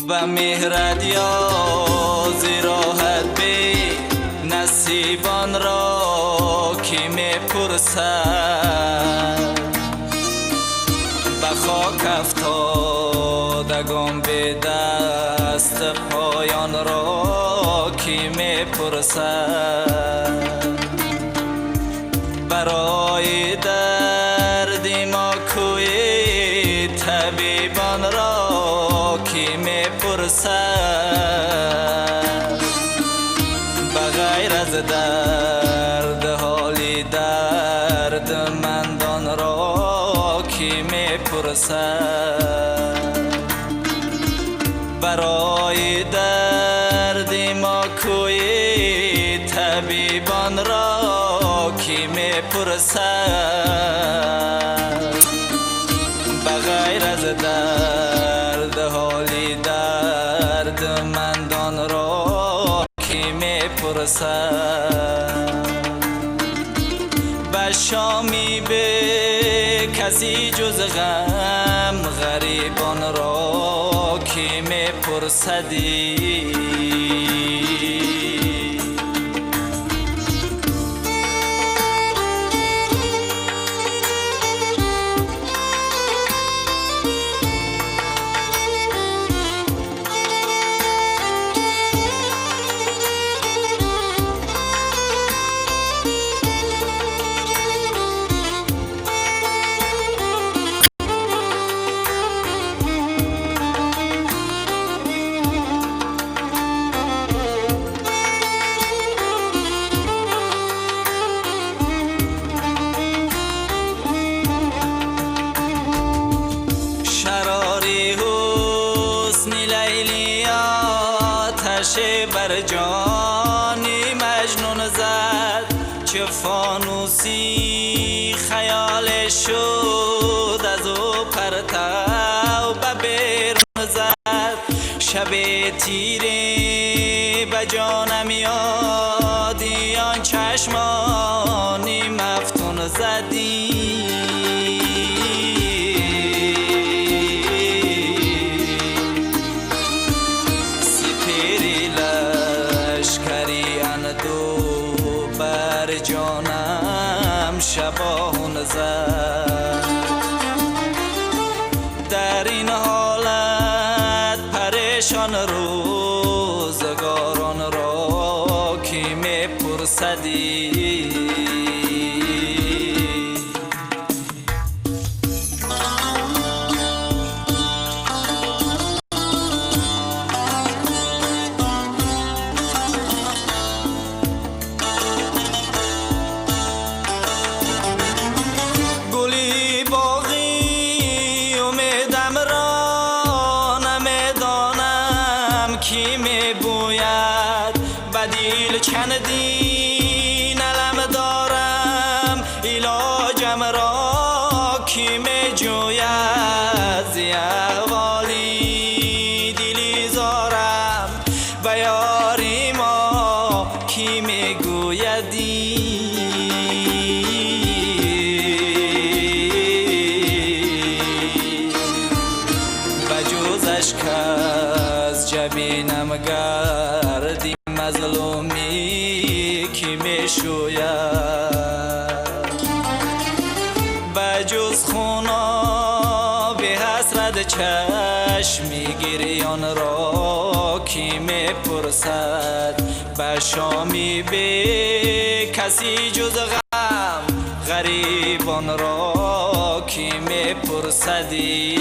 و مهرت یا زراحت به نصیبان را کی میپرسد به خاک افتادگان به دست پایان را کی میپرسد برای درد ما کوی طبیبان را کی میپرسد بغیر از درد حالی دردمندان را کی میپرسد برای درد ما کوی طبیبان را کی میپرسد بغیر از درد حالی دردمندان را کی میپرسد به شامی به کسی جز غم غریبان را کی میپرسدی بر جانی مجنون زد چه فانوسی خیال شد از او پرتو به بیرون زد شب تیره به جانم یادی آن چشمانی مفتون زدی بر جانم شبان زد در این حالت پریشان روزگاران را کی میپرسدی کی میبوید بدیل چندین علم دارم علاجم را کی میجوید زی احوالی دلی زارم و یاری ما کی میگویدی بجوز اشک از جبینم گردی مظلومی کی میشوید بجوز خونا به حسرت چشمی گریان را کی میپرسد به شامی به کسی جز غم غریبان را کی میپرسدی